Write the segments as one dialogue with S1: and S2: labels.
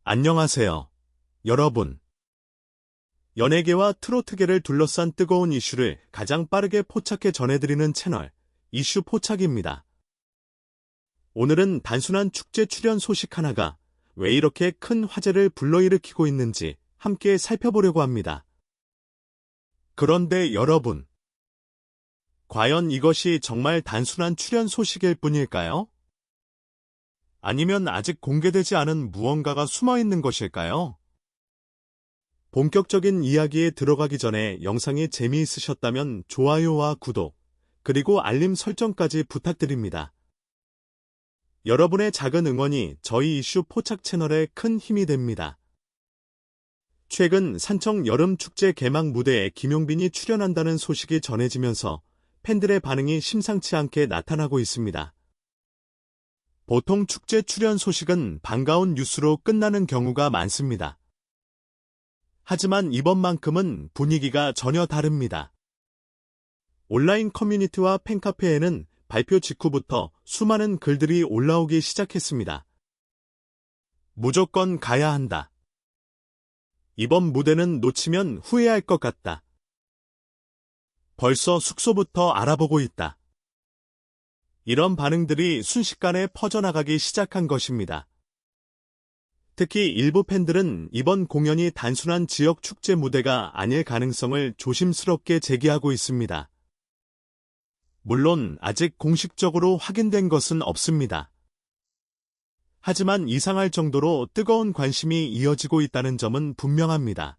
S1: 안녕하세요, 여러분. 연예계와 트로트계를 둘러싼 뜨거운 이슈를 가장 빠르게 포착해 전해드리는 채널, 이슈 포착입니다. 오늘은 단순한 축제 출연 소식 하나가 왜 이렇게 큰 화제를 불러일으키고 있는지 함께 살펴보려고 합니다. 그런데 여러분, 과연 이것이 정말 단순한 출연 소식일 뿐일까요? 아니면 아직 공개되지 않은 무언가가 숨어 있는 것일까요? 본격적인 이야기에 들어가기 전에 영상이 재미있으셨다면 좋아요와 구독, 그리고 알림 설정까지 부탁드립니다. 여러분의 작은 응원이 저희 이슈 포착 채널에 큰 힘이 됩니다. 최근 산청 여름축제 개막 무대에 김용빈이 출연한다는 소식이 전해지면서 팬들의 반응이 심상치 않게 나타나고 있습니다. 보통 축제 출연 소식은 반가운 뉴스로 끝나는 경우가 많습니다. 하지만 이번만큼은 분위기가 전혀 다릅니다. 온라인 커뮤니티와 팬카페에는 발표 직후부터 수많은 글들이 올라오기 시작했습니다. 무조건 가야 한다. 이번 무대는 놓치면 후회할 것 같다. 벌써 숙소부터 알아보고 있다. 이런 반응들이 순식간에 퍼져나가기 시작한 것입니다. 특히 일부 팬들은 이번 공연이 단순한 지역 축제 무대가 아닐 가능성을 조심스럽게 제기하고 있습니다. 물론 아직 공식적으로 확인된 것은 없습니다. 하지만 이상할 정도로 뜨거운 관심이 이어지고 있다는 점은 분명합니다.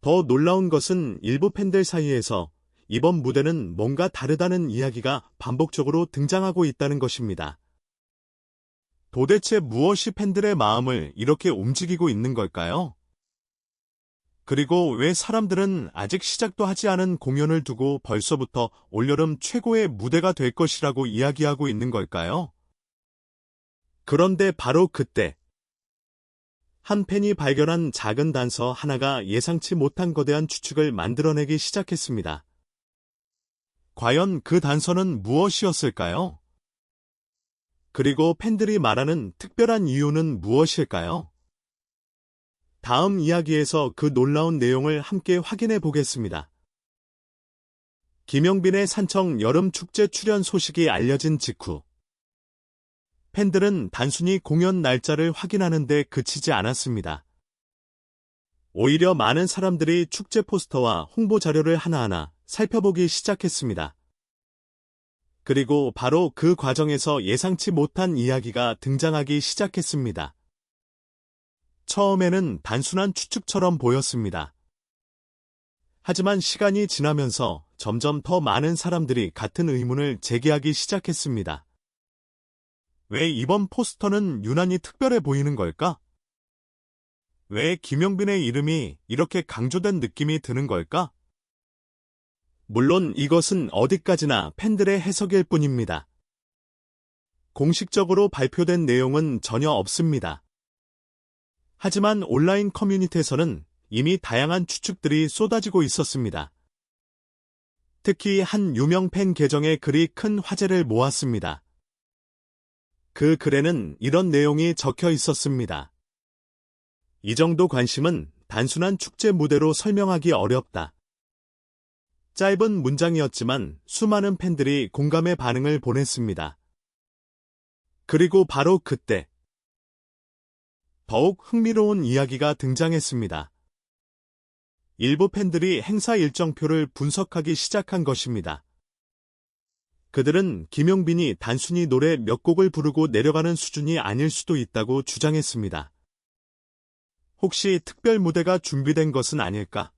S1: 더 놀라운 것은 일부 팬들 사이에서 이번 무대는 뭔가 다르다는 이야기가 반복적으로 등장하고 있다는 것입니다. 도대체 무엇이 팬들의 마음을 이렇게 움직이고 있는 걸까요? 그리고 왜 사람들은 아직 시작도 하지 않은 공연을 두고 벌써부터 올여름 최고의 무대가 될 것이라고 이야기하고 있는 걸까요? 그런데 바로 그때 한 팬이 발견한 작은 단서 하나가 예상치 못한 거대한 추측을 만들어내기 시작했습니다. 과연 그 단서는 무엇이었을까요? 그리고 팬들이 말하는 특별한 이유는 무엇일까요? 다음 이야기에서 그 놀라운 내용을 함께 확인해 보겠습니다. 김용빈의 산청 여름축제 출연 소식이 알려진 직후 팬들은 단순히 공연 날짜를 확인하는 데 그치지 않았습니다. 오히려 많은 사람들이 축제 포스터와 홍보 자료를 하나하나 살펴보기 시작했습니다. 그리고 바로 그 과정에서 예상치 못한 이야기가 등장하기 시작했습니다. 처음에는 단순한 추측처럼 보였습니다. 하지만 시간이 지나면서 점점 더 많은 사람들이 같은 의문을 제기하기 시작했습니다. 왜 이번 포스터는 유난히 특별해 보이는 걸까? 왜 김용빈의 이름이 이렇게 강조된 느낌이 드는 걸까? 물론 이것은 어디까지나 팬들의 해석일 뿐입니다. 공식적으로 발표된 내용은 전혀 없습니다. 하지만 온라인 커뮤니티에서는 이미 다양한 추측들이 쏟아지고 있었습니다. 특히 한 유명 팬 계정의 글이 큰 화제를 모았습니다. 그 글에는 이런 내용이 적혀 있었습니다. 이 정도 관심은 단순한 축제 무대로 설명하기 어렵다. 짧은 문장이었지만 수많은 팬들이 공감의 반응을 보냈습니다. 그리고 바로 그때 더욱 흥미로운 이야기가 등장했습니다. 일부 팬들이 행사 일정표를 분석하기 시작한 것입니다. 그들은 김용빈이 단순히 노래 몇 곡을 부르고 내려가는 수준이 아닐 수도 있다고 주장했습니다. 혹시 특별 무대가 준비된 것은 아닐까?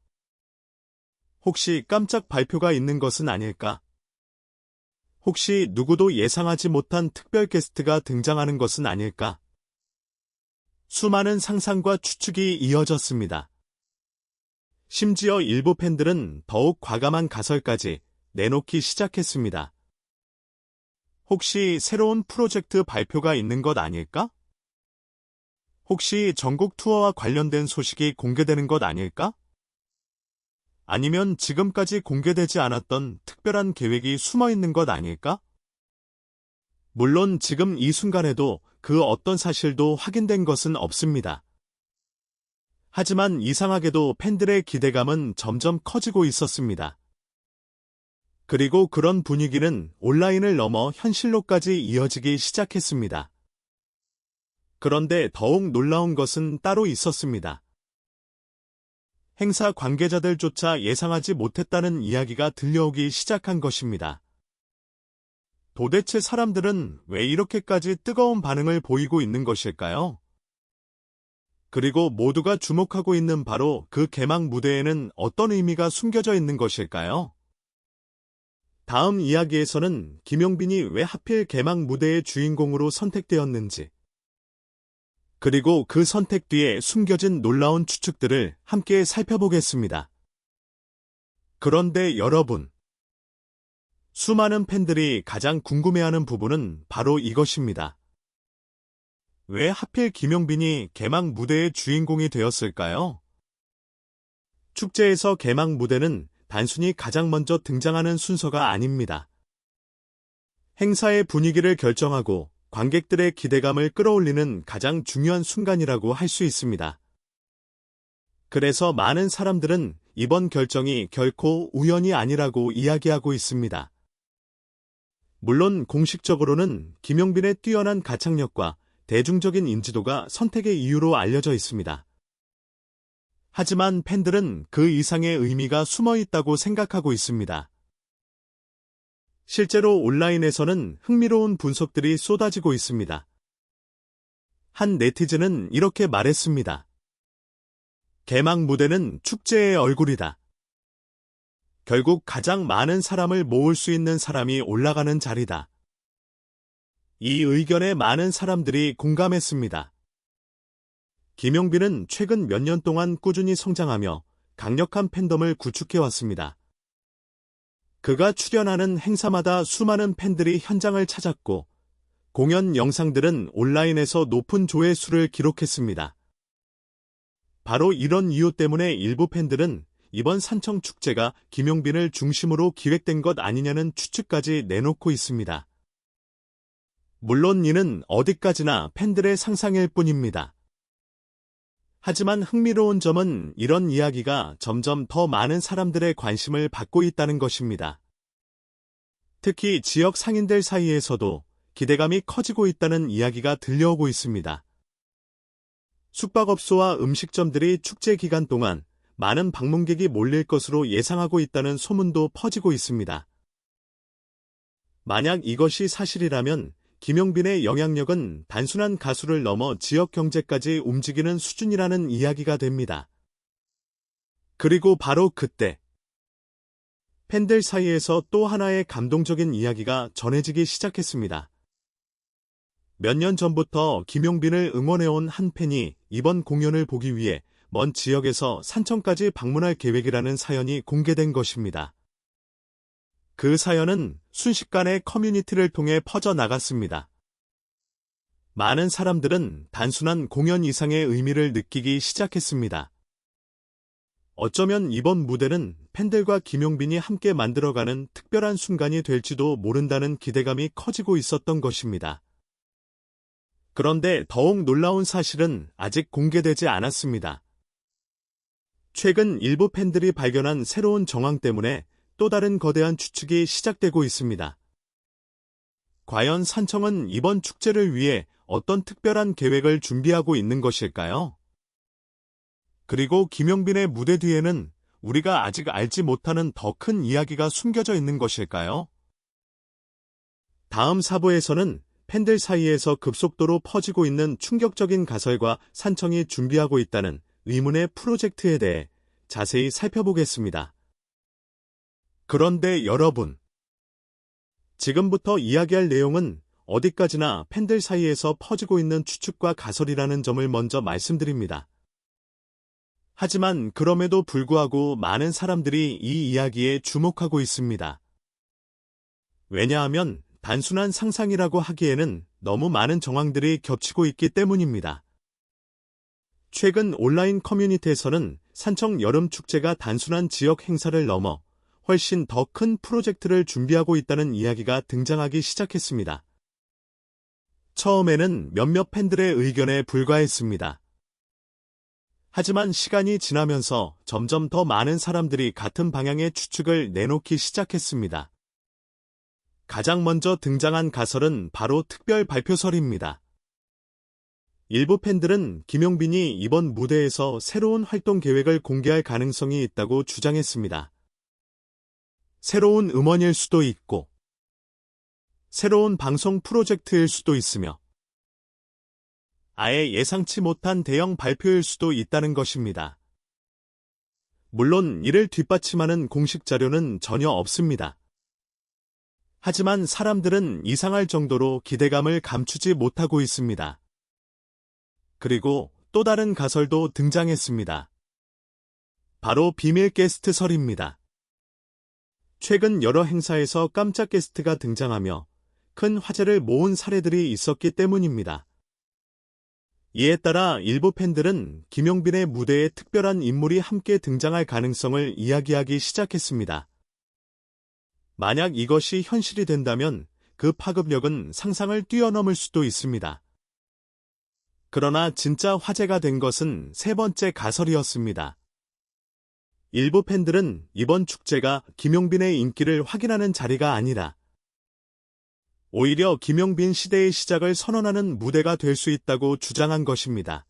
S1: 혹시 깜짝 발표가 있는 것은 아닐까? 혹시 누구도 예상하지 못한 특별 게스트가 등장하는 것은 아닐까? 수많은 상상과 추측이 이어졌습니다. 심지어 일부 팬들은 더욱 과감한 가설까지 내놓기 시작했습니다. 혹시 새로운 프로젝트 발표가 있는 것 아닐까? 혹시 전국 투어와 관련된 소식이 공개되는 것 아닐까? 아니면 지금까지 공개되지 않았던 특별한 계획이 숨어 있는 것 아닐까? 물론 지금 이 순간에도 그 어떤 사실도 확인된 것은 없습니다. 하지만 이상하게도 팬들의 기대감은 점점 커지고 있었습니다. 그리고 그런 분위기는 온라인을 넘어 현실로까지 이어지기 시작했습니다. 그런데 더욱 놀라운 것은 따로 있었습니다. 행사 관계자들조차 예상하지 못했다는 이야기가 들려오기 시작한 것입니다. 도대체 사람들은 왜 이렇게까지 뜨거운 반응을 보이고 있는 것일까요? 그리고 모두가 주목하고 있는 바로 그 개막 무대에는 어떤 의미가 숨겨져 있는 것일까요? 다음 이야기에서는 김용빈이 왜 하필 개막 무대의 주인공으로 선택되었는지, 그리고 그 선택 뒤에 숨겨진 놀라운 추측들을 함께 살펴보겠습니다. 그런데 여러분, 수많은 팬들이 가장 궁금해하는 부분은 바로 이것입니다. 왜 하필 김용빈이 개막 무대의 주인공이 되었을까요? 축제에서 개막 무대는 단순히 가장 먼저 등장하는 순서가 아닙니다. 행사의 분위기를 결정하고 관객들의 기대감을 끌어올리는 가장 중요한 순간이라고 할 수 있습니다. 그래서 많은 사람들은 이번 결정이 결코 우연이 아니라고 이야기하고 있습니다. 물론 공식적으로는 김용빈의 뛰어난 가창력과 대중적인 인지도가 선택의 이유로 알려져 있습니다. 하지만 팬들은 그 이상의 의미가 숨어 있다고 생각하고 있습니다. 실제로 온라인에서는 흥미로운 분석들이 쏟아지고 있습니다. 한 네티즌은 이렇게 말했습니다. 개막 무대는 축제의 얼굴이다. 결국 가장 많은 사람을 모을 수 있는 사람이 올라가는 자리다. 이 의견에 많은 사람들이 공감했습니다. 김용빈은 최근 몇 년 동안 꾸준히 성장하며 강력한 팬덤을 구축해왔습니다. 그가 출연하는 행사마다 수많은 팬들이 현장을 찾았고, 공연 영상들은 온라인에서 높은 조회수를 기록했습니다. 바로 이런 이유 때문에 일부 팬들은 이번 산청축제가 김용빈을 중심으로 기획된 것 아니냐는 추측까지 내놓고 있습니다. 물론 이는 어디까지나 팬들의 상상일 뿐입니다. 하지만 흥미로운 점은 이런 이야기가 점점 더 많은 사람들의 관심을 받고 있다는 것입니다. 특히 지역 상인들 사이에서도 기대감이 커지고 있다는 이야기가 들려오고 있습니다. 숙박업소와 음식점들이 축제 기간 동안 많은 방문객이 몰릴 것으로 예상하고 있다는 소문도 퍼지고 있습니다. 만약 이것이 사실이라면 김용빈의 영향력은 단순한 가수를 넘어 지역 경제까지 움직이는 수준이라는 이야기가 됩니다. 그리고 바로 그때 팬들 사이에서 또 하나의 감동적인 이야기가 전해지기 시작했습니다. 몇 년 전부터 김용빈을 응원해온 한 팬이 이번 공연을 보기 위해 먼 지역에서 산청까지 방문할 계획이라는 사연이 공개된 것입니다. 그 사연은 순식간에 커뮤니티를 통해 퍼져나갔습니다. 많은 사람들은 단순한 공연 이상의 의미를 느끼기 시작했습니다. 어쩌면 이번 무대는 팬들과 김용빈이 함께 만들어가는 특별한 순간이 될지도 모른다는 기대감이 커지고 있었던 것입니다. 그런데 더욱 놀라운 사실은 아직 공개되지 않았습니다. 최근 일부 팬들이 발견한 새로운 정황 때문에 또 다른 거대한 추측이 시작되고 있습니다. 과연 산청은 이번 축제를 위해 어떤 특별한 계획을 준비하고 있는 것일까요? 그리고 김용빈의 무대 뒤에는 우리가 아직 알지 못하는 더 큰 이야기가 숨겨져 있는 것일까요? 다음 사부에서는 팬들 사이에서 급속도로 퍼지고 있는 충격적인 가설과 산청이 준비하고 있다는 의문의 프로젝트에 대해 자세히 살펴보겠습니다. 그런데 여러분, 지금부터 이야기할 내용은 어디까지나 팬들 사이에서 퍼지고 있는 추측과 가설이라는 점을 먼저 말씀드립니다. 하지만 그럼에도 불구하고 많은 사람들이 이 이야기에 주목하고 있습니다. 왜냐하면 단순한 상상이라고 하기에는 너무 많은 정황들이 겹치고 있기 때문입니다. 최근 온라인 커뮤니티에서는 산청 여름축제가 단순한 지역 행사를 넘어 훨씬 더 큰 프로젝트를 준비하고 있다는 이야기가 등장하기 시작했습니다. 처음에는 몇몇 팬들의 의견에 불과했습니다. 하지만 시간이 지나면서 점점 더 많은 사람들이 같은 방향의 추측을 내놓기 시작했습니다. 가장 먼저 등장한 가설은 바로 특별 발표설입니다. 일부 팬들은 김용빈이 이번 무대에서 새로운 활동 계획을 공개할 가능성이 있다고 주장했습니다. 새로운 음원일 수도 있고, 새로운 방송 프로젝트일 수도 있으며, 아예 예상치 못한 대형 발표일 수도 있다는 것입니다. 물론 이를 뒷받침하는 공식 자료는 전혀 없습니다. 하지만 사람들은 이상할 정도로 기대감을 감추지 못하고 있습니다. 그리고 또 다른 가설도 등장했습니다. 바로 비밀 게스트설입니다. 최근 여러 행사에서 깜짝 게스트가 등장하며 큰 화제를 모은 사례들이 있었기 때문입니다. 이에 따라 일부 팬들은 김용빈의 무대에 특별한 인물이 함께 등장할 가능성을 이야기하기 시작했습니다. 만약 이것이 현실이 된다면 그 파급력은 상상을 뛰어넘을 수도 있습니다. 그러나 진짜 화제가 된 것은 세 번째 가설이었습니다. 일부 팬들은 이번 축제가 김용빈의 인기를 확인하는 자리가 아니라 오히려 김용빈 시대의 시작을 선언하는 무대가 될 수 있다고 주장한 것입니다.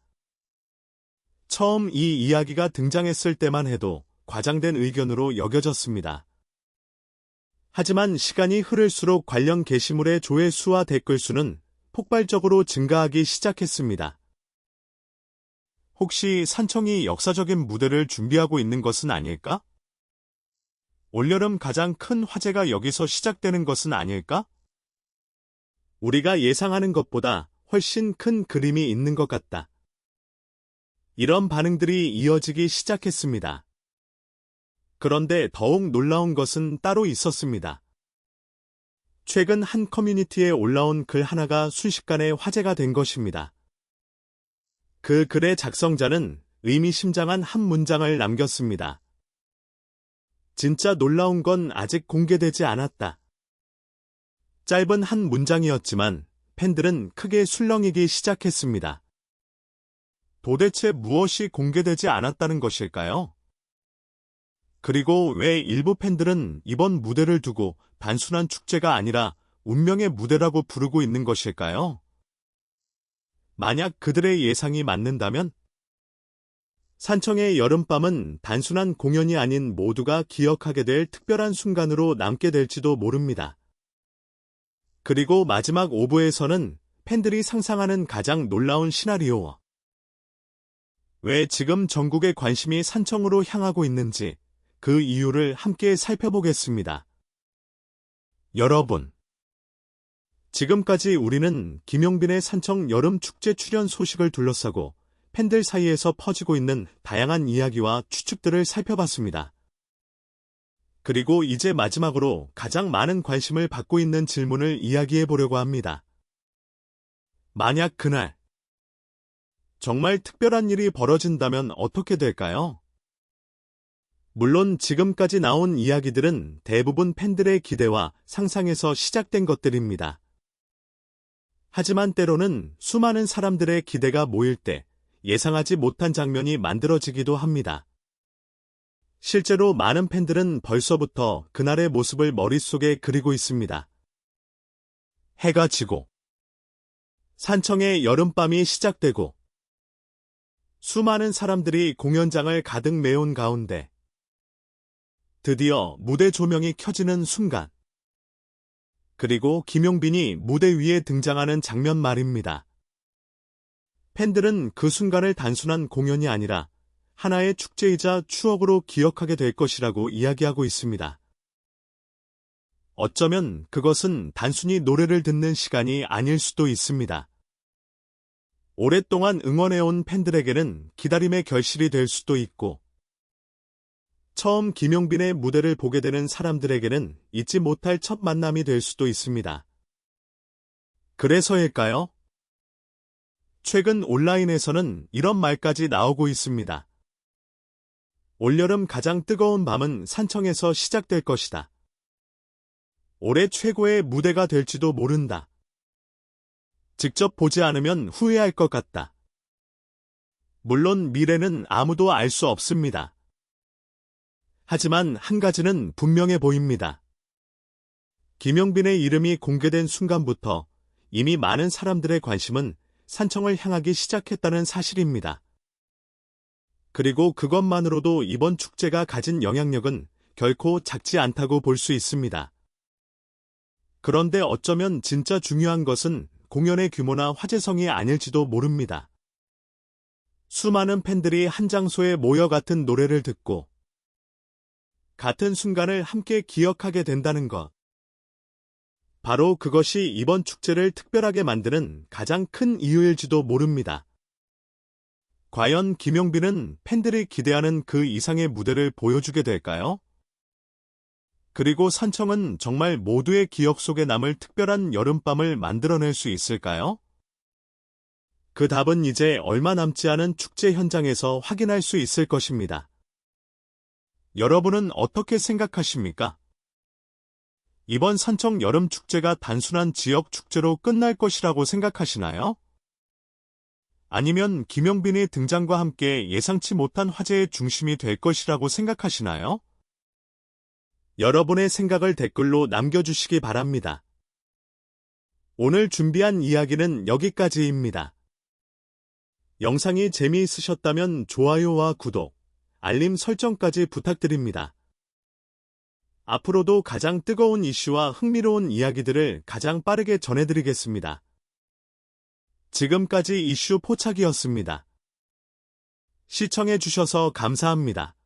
S1: 처음 이 이야기가 등장했을 때만 해도 과장된 의견으로 여겨졌습니다. 하지만 시간이 흐를수록 관련 게시물의 조회수와 댓글 수는 폭발적으로 증가하기 시작했습니다. 혹시 산청이 역사적인 무대를 준비하고 있는 것은 아닐까? 올여름 가장 큰 화제가 여기서 시작되는 것은 아닐까? 우리가 예상하는 것보다 훨씬 큰 그림이 있는 것 같다. 이런 반응들이 이어지기 시작했습니다. 그런데 더욱 놀라운 것은 따로 있었습니다. 최근 한 커뮤니티에 올라온 글 하나가 순식간에 화제가 된 것입니다. 그 글의 작성자는 의미심장한 한 문장을 남겼습니다. 진짜 놀라운 건 아직 공개되지 않았다. 짧은 한 문장이었지만 팬들은 크게 술렁이기 시작했습니다. 도대체 무엇이 공개되지 않았다는 것일까요? 그리고 왜 일부 팬들은 이번 무대를 두고 단순한 축제가 아니라 운명의 무대라고 부르고 있는 것일까요? 만약 그들의 예상이 맞는다면? 산청의 여름밤은 단순한 공연이 아닌 모두가 기억하게 될 특별한 순간으로 남게 될지도 모릅니다. 그리고 마지막 5부에서는 팬들이 상상하는 가장 놀라운 시나리오. 왜 지금 전국의 관심이 산청으로 향하고 있는지 그 이유를 함께 살펴보겠습니다. 여러분, 지금까지 우리는 김용빈의 산청 여름 축제 출연 소식을 둘러싸고 팬들 사이에서 퍼지고 있는 다양한 이야기와 추측들을 살펴봤습니다. 그리고 이제 마지막으로 가장 많은 관심을 받고 있는 질문을 이야기해 보려고 합니다. 만약 그날 정말 특별한 일이 벌어진다면 어떻게 될까요? 물론 지금까지 나온 이야기들은 대부분 팬들의 기대와 상상에서 시작된 것들입니다. 하지만 때로는 수많은 사람들의 기대가 모일 때 예상하지 못한 장면이 만들어지기도 합니다. 실제로 많은 팬들은 벌써부터 그날의 모습을 머릿속에 그리고 있습니다. 해가 지고, 산청의 여름밤이 시작되고, 수많은 사람들이 공연장을 가득 메운 가운데, 드디어 무대 조명이 켜지는 순간, 그리고 김용빈이 무대 위에 등장하는 장면 말입니다. 팬들은 그 순간을 단순한 공연이 아니라 하나의 축제이자 추억으로 기억하게 될 것이라고 이야기하고 있습니다. 어쩌면 그것은 단순히 노래를 듣는 시간이 아닐 수도 있습니다. 오랫동안 응원해온 팬들에게는 기다림의 결실이 될 수도 있고, 처음 김용빈의 무대를 보게 되는 사람들에게는 잊지 못할 첫 만남이 될 수도 있습니다. 그래서일까요? 최근 온라인에서는 이런 말까지 나오고 있습니다. 올여름 가장 뜨거운 밤은 산청에서 시작될 것이다. 올해 최고의 무대가 될지도 모른다. 직접 보지 않으면 후회할 것 같다. 물론 미래는 아무도 알 수 없습니다. 하지만 한 가지는 분명해 보입니다. 김용빈의 이름이 공개된 순간부터 이미 많은 사람들의 관심은 산청을 향하기 시작했다는 사실입니다. 그리고 그것만으로도 이번 축제가 가진 영향력은 결코 작지 않다고 볼 수 있습니다. 그런데 어쩌면 진짜 중요한 것은 공연의 규모나 화제성이 아닐지도 모릅니다. 수많은 팬들이 한 장소에 모여 같은 노래를 듣고 같은 순간을 함께 기억하게 된다는 것. 바로 그것이 이번 축제를 특별하게 만드는 가장 큰 이유일지도 모릅니다. 과연 김용빈은 팬들이 기대하는 그 이상의 무대를 보여주게 될까요? 그리고 산청은 정말 모두의 기억 속에 남을 특별한 여름밤을 만들어낼 수 있을까요? 그 답은 이제 얼마 남지 않은 축제 현장에서 확인할 수 있을 것입니다. 여러분은 어떻게 생각하십니까? 이번 산청 여름축제가 단순한 지역 축제로 끝날 것이라고 생각하시나요? 아니면 김용빈의 등장과 함께 예상치 못한 화제의 중심이 될 것이라고 생각하시나요? 여러분의 생각을 댓글로 남겨주시기 바랍니다. 오늘 준비한 이야기는 여기까지입니다. 영상이 재미있으셨다면 좋아요와 구독, 알림 설정까지 부탁드립니다. 앞으로도 가장 뜨거운 이슈와 흥미로운 이야기들을 가장 빠르게 전해드리겠습니다. 지금까지 이슈 포착이었습니다. 시청해주셔서 감사합니다.